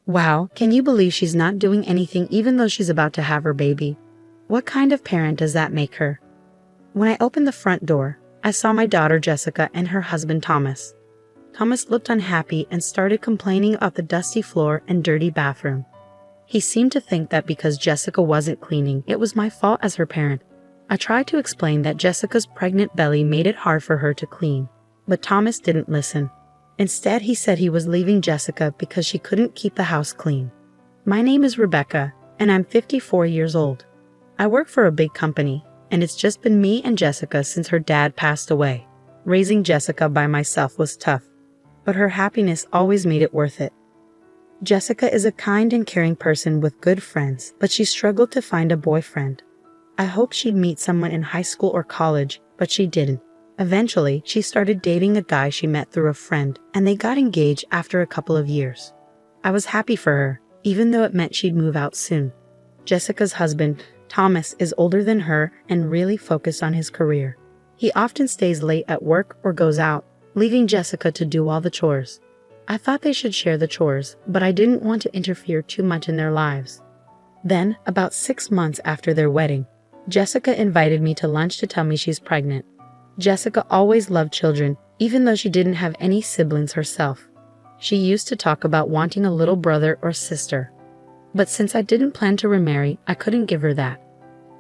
Wow, can you believe she's not doing anything even though she's about to have her baby? What kind of parent does that make her? When I opened the front door, I saw my daughter Jessica and her husband Thomas. Thomas looked unhappy and started complaining about the dusty floor and dirty bathroom. He seemed to think that because Jessica wasn't cleaning, it was my fault as her parent. I tried to explain that Jessica's pregnant belly made it hard for her to clean, but Thomas didn't listen. Instead, he said he was leaving Jessica because she couldn't keep the house clean. My name is Rebecca, and I'm 54 years old. I work for a big company, and it's just been me and Jessica since her dad passed away. Raising Jessica by myself was tough, but her happiness always made it worth it. Jessica is a kind and caring person with good friends, but she struggled to find a boyfriend. I hoped she'd meet someone in high school or college, but she didn't. Eventually, she started dating a guy she met through a friend, and they got engaged after a couple of years. I was happy for her, even though it meant she'd move out soon. Jessica's husband, Thomas, is older than her and really focused on his career. He often stays late at work or goes out, leaving Jessica to do all the chores. I thought they should share the chores, but I didn't want to interfere too much in their lives. Then, about 6 months after their wedding, Jessica invited me to lunch to tell me she's pregnant. Jessica always loved children, even though she didn't have any siblings herself. She used to talk about wanting a little brother or sister. But since I didn't plan to remarry, I couldn't give her that.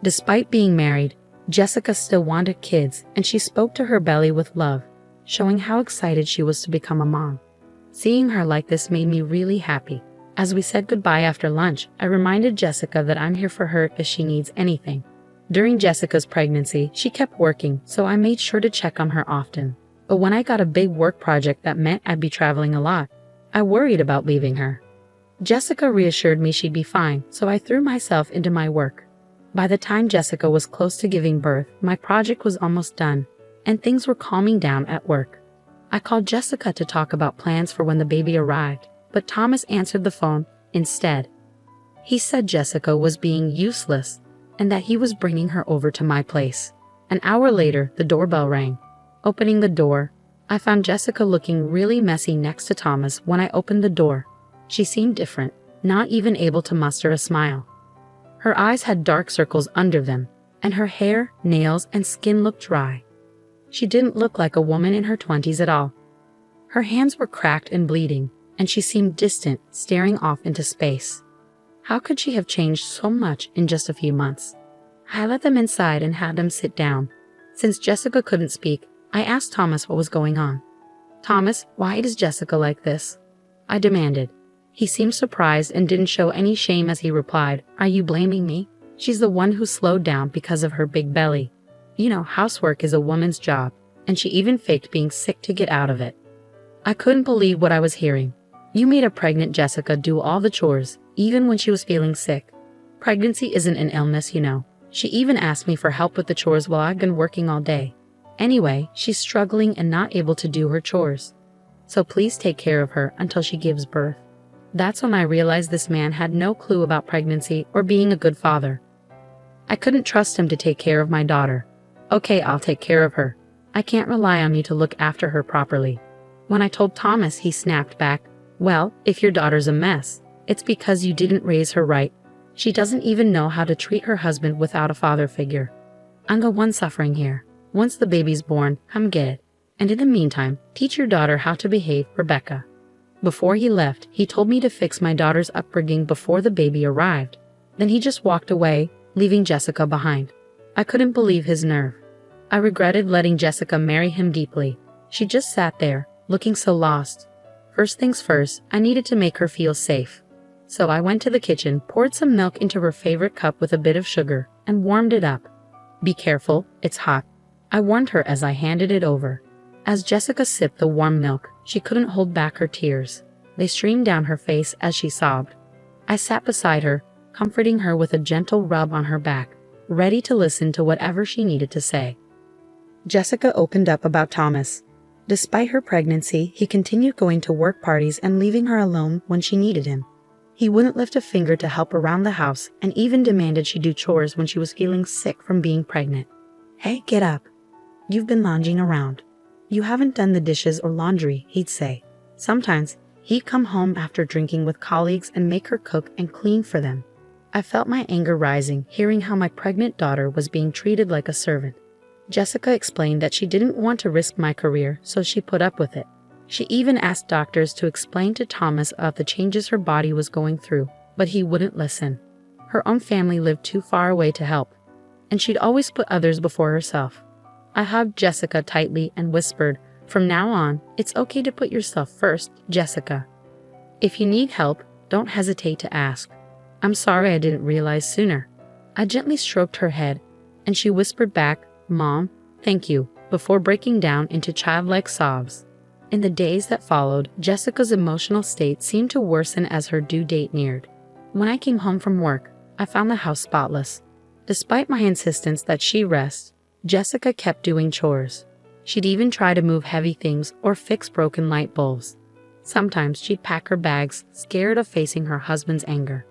Despite being married, Jessica still wanted kids, and she spoke to her belly with love, showing how excited she was to become a mom. Seeing her like this made me really happy. As we said goodbye after lunch, I reminded Jessica that I'm here for her if she needs anything. During Jessica's pregnancy, she kept working, so I made sure to check on her often. But when I got a big work project that meant I'd be traveling a lot, I worried about leaving her. Jessica reassured me she'd be fine, so I threw myself into my work. By the time Jessica was close to giving birth, my project was almost done, and things were calming down at work. I called Jessica to talk about plans for when the baby arrived, but Thomas answered the phone instead. He said Jessica was being useless, and that he was bringing her over to my place. An hour later, the doorbell rang. Opening the door, I found Jessica looking really messy next to Thomas. When I opened the door, she seemed different, not even able to muster a smile. Her eyes had dark circles under them, and her hair, nails, and skin looked dry. She didn't look like a woman in her 20s at all. Her hands were cracked and bleeding, and she seemed distant, staring off into space. How could she have changed so much in just a few months? I let them inside and had them sit down. Since Jessica couldn't speak, I asked Thomas what was going on. "Thomas, why is Jessica like this?" I demanded. He seemed surprised and didn't show any shame as he replied, "Are you blaming me? She's the one who slowed down because of her big belly. You know, housework is a woman's job, and she even faked being sick to get out of it." I couldn't believe what I was hearing. You made a pregnant Jessica do all the chores, even when she was feeling sick. Pregnancy isn't an illness, you know. She even asked me for help with the chores while I've been working all day. Anyway, she's struggling and not able to do her chores. So please take care of her until she gives birth. That's when I realized this man had no clue about pregnancy or being a good father. I couldn't trust him to take care of my daughter. "Okay, I'll take care of her. I can't rely on you to look after her properly." When I told Thomas, he snapped back, "Well, if your daughter's a mess, it's because you didn't raise her right. She doesn't even know how to treat her husband without a father figure. I'm the one suffering here. Once the baby's born, come get it. And in the meantime, teach your daughter how to behave, Rebecca." Before he left, he told me to fix my daughter's upbringing before the baby arrived. Then he just walked away, leaving Jessica behind. I couldn't believe his nerve. I regretted letting Jessica marry him deeply. She just sat there, looking so lost. First things first, I needed to make her feel safe. So I went to the kitchen, poured some milk into her favorite cup with a bit of sugar, and warmed it up. "Be careful, it's hot," I warned her as I handed it over. As Jessica sipped the warm milk, she couldn't hold back her tears. They streamed down her face as she sobbed. I sat beside her, comforting her with a gentle rub on her back, ready to listen to whatever she needed to say. Jessica opened up about Thomas. Despite her pregnancy, he continued going to work parties and leaving her alone when she needed him. He wouldn't lift a finger to help around the house and even demanded she do chores when she was feeling sick from being pregnant. "Hey, get up. You've been lounging around. You haven't done the dishes or laundry," he'd say. Sometimes, He'd come home after drinking with colleagues and make her cook and clean for them. I felt my anger rising, hearing how my pregnant daughter was being treated like a servant. Jessica explained that she didn't want to risk my career, so she put up with it. She even asked doctors to explain to Thomas about the changes her body was going through, but he wouldn't listen. Her own family lived too far away to help, and she'd always put others before herself. I hugged Jessica tightly and whispered, "From now on, it's okay to put yourself first, Jessica. If you need help, don't hesitate to ask. I'm sorry I didn't realize sooner." I gently stroked her head, and she whispered back, "Mom, thank you," before breaking down into childlike sobs. In the days that followed, Jessica's emotional state seemed to worsen as her due date neared. When I came home from work, I found the house spotless. Despite my insistence that she rest, Jessica kept doing chores. She'd even try to move heavy things or fix broken light bulbs. Sometimes she'd pack her bags, scared of facing her husband's anger.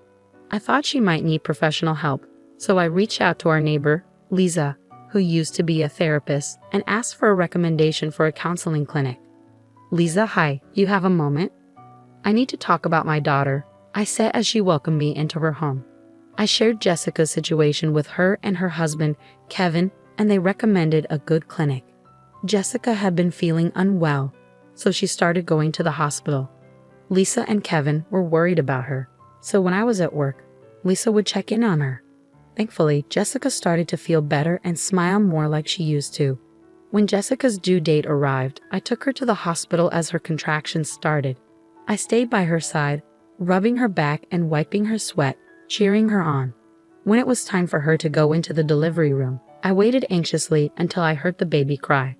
I thought she might need professional help, so I reached out to our neighbor, Lisa, who used to be a therapist, and asked for a recommendation for a counseling clinic. "Lisa, hi, you have a moment? I need to talk about my daughter," I said as she welcomed me into her home. I shared Jessica's situation with her and her husband, Kevin, and they recommended a good clinic. Jessica had been feeling unwell, so she started going to the hospital. Lisa and Kevin were worried about her, so when I was at work, Lisa would check in on her. Thankfully, Jessica started to feel better and smile more like she used to. When Jessica's due date arrived, I took her to the hospital as her contractions started. I stayed by her side, rubbing her back and wiping her sweat, cheering her on. When it was time for her to go into the delivery room, I waited anxiously until I heard the baby cry.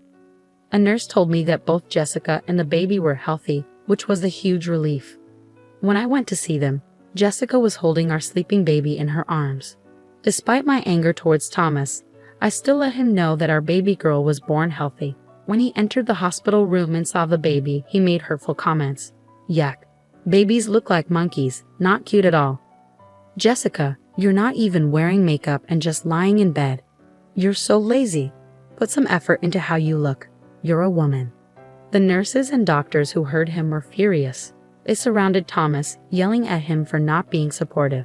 A nurse told me that both Jessica and the baby were healthy, which was a huge relief. When I went to see them, Jessica was holding our sleeping baby in her arms. Despite my anger towards Thomas, I still let him know that our baby girl was born healthy. When he entered the hospital room and saw the baby, he made hurtful comments. "Yuck. Babies look like monkeys, not cute at all. Jessica, you're not even wearing makeup and just lying in bed. You're so lazy. Put some effort into how you look. You're a woman." The nurses and doctors who heard him were furious. They surrounded Thomas, yelling at him for not being supportive.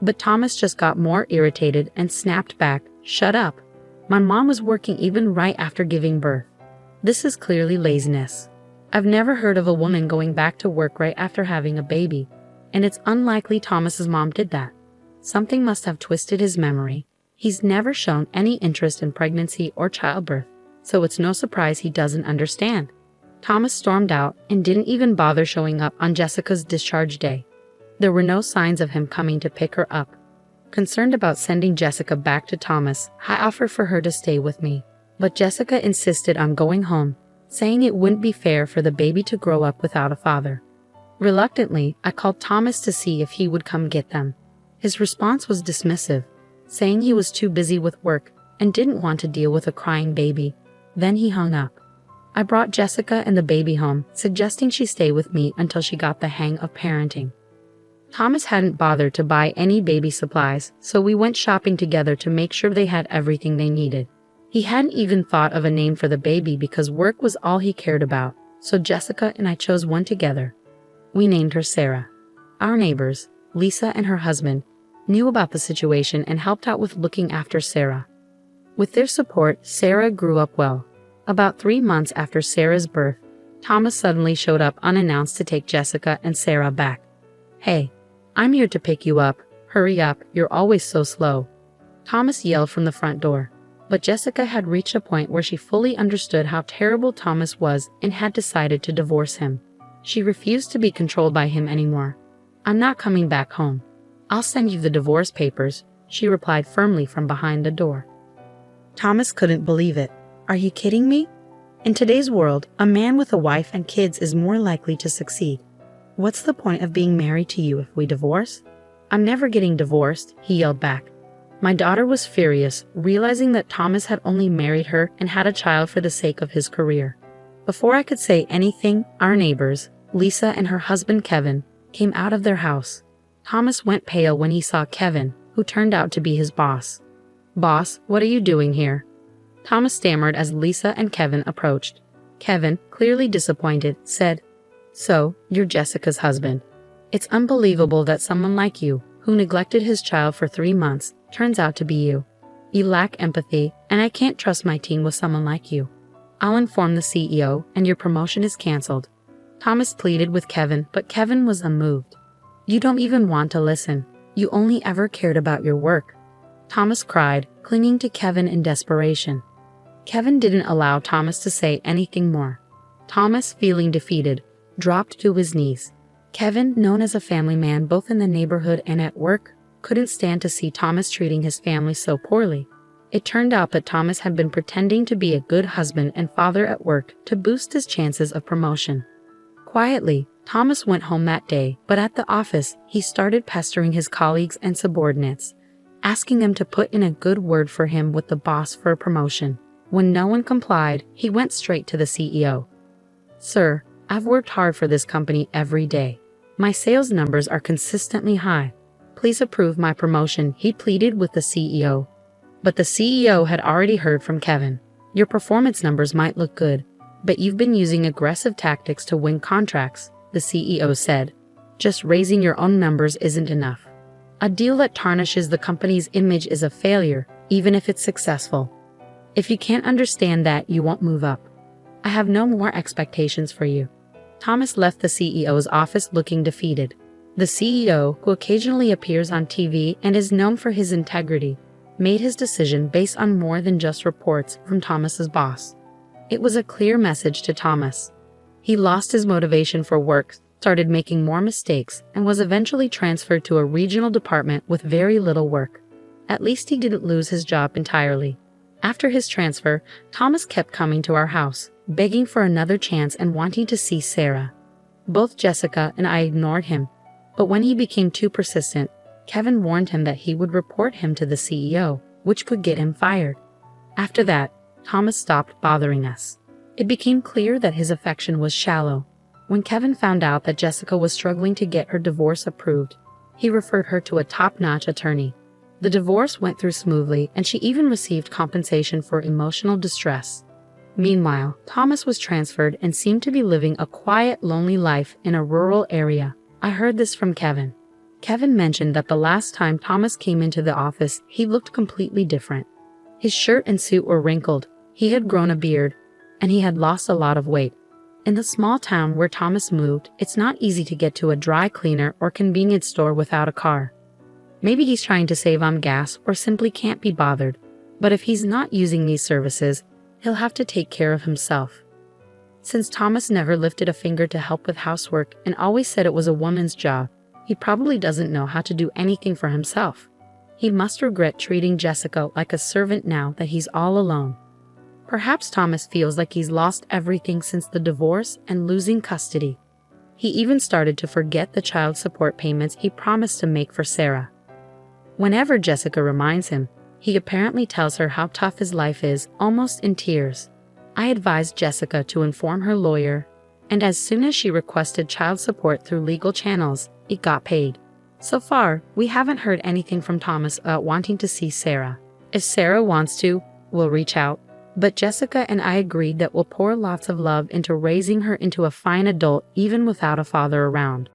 But Thomas just got more irritated and snapped back, "Shut up. My mom was working even right after giving birth. This is clearly laziness. I've never heard of a woman going back to work right after having a baby, and it's unlikely Thomas's mom did that. Something must have twisted his memory. He's never shown any interest in pregnancy or childbirth, so it's no surprise he doesn't understand." Thomas stormed out and didn't even bother showing up on Jessica's discharge day. There were no signs of him coming to pick her up. Concerned about sending Jessica back to Thomas, I offered for her to stay with me, but Jessica insisted on going home, saying it wouldn't be fair for the baby to grow up without a father. Reluctantly, I called Thomas to see if he would come get them. His response was dismissive, saying he was too busy with work and didn't want to deal with a crying baby. Then he hung up. I brought Jessica and the baby home, suggesting she stay with me until she got the hang of parenting. Thomas hadn't bothered to buy any baby supplies, so we went shopping together to make sure they had everything they needed. He hadn't even thought of a name for the baby because work was all he cared about, so Jessica and I chose one together. We named her Sarah. Our neighbors, Lisa and her husband, knew about the situation and helped out with looking after Sarah. With their support, Sarah grew up well. About 3 months after Sarah's birth, Thomas suddenly showed up unannounced to take Jessica and Sarah back. "Hey, I'm here to pick you up. Hurry up, you're always so slow," Thomas yelled from the front door. But Jessica had reached a point where she fully understood how terrible Thomas was and had decided to divorce him. She refused to be controlled by him anymore. "I'm not coming back home. I'll send you the divorce papers," she replied firmly from behind the door. Thomas couldn't believe it. "Are you kidding me? In today's world, a man with a wife and kids is more likely to succeed. What's the point of being married to you if we divorce?" "I'm never getting divorced," he yelled back. My daughter was furious, realizing that Thomas had only married her and had a child for the sake of his career. Before I could say anything, our neighbors, Lisa and her husband Kevin, came out of their house. Thomas went pale when he saw Kevin, who turned out to be his boss. "Boss, what are you doing here?" Thomas stammered as Lisa and Kevin approached. Kevin, clearly disappointed, said, So, you're Jessica's husband. It's unbelievable that someone like you, who neglected his child for 3 months, turns out to be you. You lack empathy, and I can't trust my team with someone like you. I'll inform the CEO, and your promotion is canceled. Thomas pleaded with Kevin, but Kevin was unmoved. You don't even want to listen. You only ever cared about your work. Thomas cried, clinging to Kevin in desperation. Kevin didn't allow Thomas to say anything more. Thomas, feeling defeated, dropped to his knees. Kevin, known as a family man both in the neighborhood and at work, couldn't stand to see Thomas treating his family so poorly. It turned out that Thomas had been pretending to be a good husband and father at work to boost his chances of promotion. Quietly, Thomas went home that day, but at the office, he started pestering his colleagues and subordinates, asking them to put in a good word for him with the boss for a promotion. When no one complied, he went straight to the CEO. Sir, I've worked hard for this company every day. My sales numbers are consistently high. Please approve my promotion, he pleaded with the CEO. But the CEO had already heard from Kevin. Your performance numbers might look good, but you've been using aggressive tactics to win contracts, the CEO said. Just raising your own numbers isn't enough. A deal that tarnishes the company's image is a failure, even if it's successful. If you can't understand that, you won't move up. I have no more expectations for you. Thomas left the CEO's office looking defeated. The CEO, who occasionally appears on TV and is known for his integrity, made his decision based on more than just reports from Thomas's boss. It was a clear message to Thomas. He lost his motivation for work, started making more mistakes, and was eventually transferred to a regional department with very little work. At least he didn't lose his job entirely. After his transfer, Thomas kept coming to our house, begging for another chance and wanting to see Sarah. Both Jessica and I ignored him, but when he became too persistent, Kevin warned him that he would report him to the CEO, which could get him fired. After that, Thomas stopped bothering us. It became clear that his affection was shallow. When Kevin found out that Jessica was struggling to get her divorce approved, he referred her to a top-notch attorney. The divorce went through smoothly, and she even received compensation for emotional distress. Meanwhile, Thomas was transferred and seemed to be living a quiet, lonely life in a rural area. I heard this from Kevin. Kevin mentioned that the last time Thomas came into the office, he looked completely different. His shirt and suit were wrinkled, he had grown a beard, and he had lost a lot of weight. In the small town where Thomas moved, it's not easy to get to a dry cleaner or convenience store without a car. Maybe he's trying to save on gas or simply can't be bothered. But if he's not using these services, he'll have to take care of himself. Since Thomas never lifted a finger to help with housework and always said it was a woman's job, he probably doesn't know how to do anything for himself. He must regret treating Jessica like a servant now that he's all alone. Perhaps Thomas feels like he's lost everything since the divorce and losing custody. He even started to forget the child support payments he promised to make for Sarah. Whenever Jessica reminds him, he apparently tells her how tough his life is, almost in tears. I advised Jessica to inform her lawyer, and as soon as she requested child support through legal channels, it got paid. So far, we haven't heard anything from Thomas about wanting to see Sarah. If Sarah wants to, we'll reach out. But Jessica and I agreed that we'll pour lots of love into raising her into a fine adult even without a father around.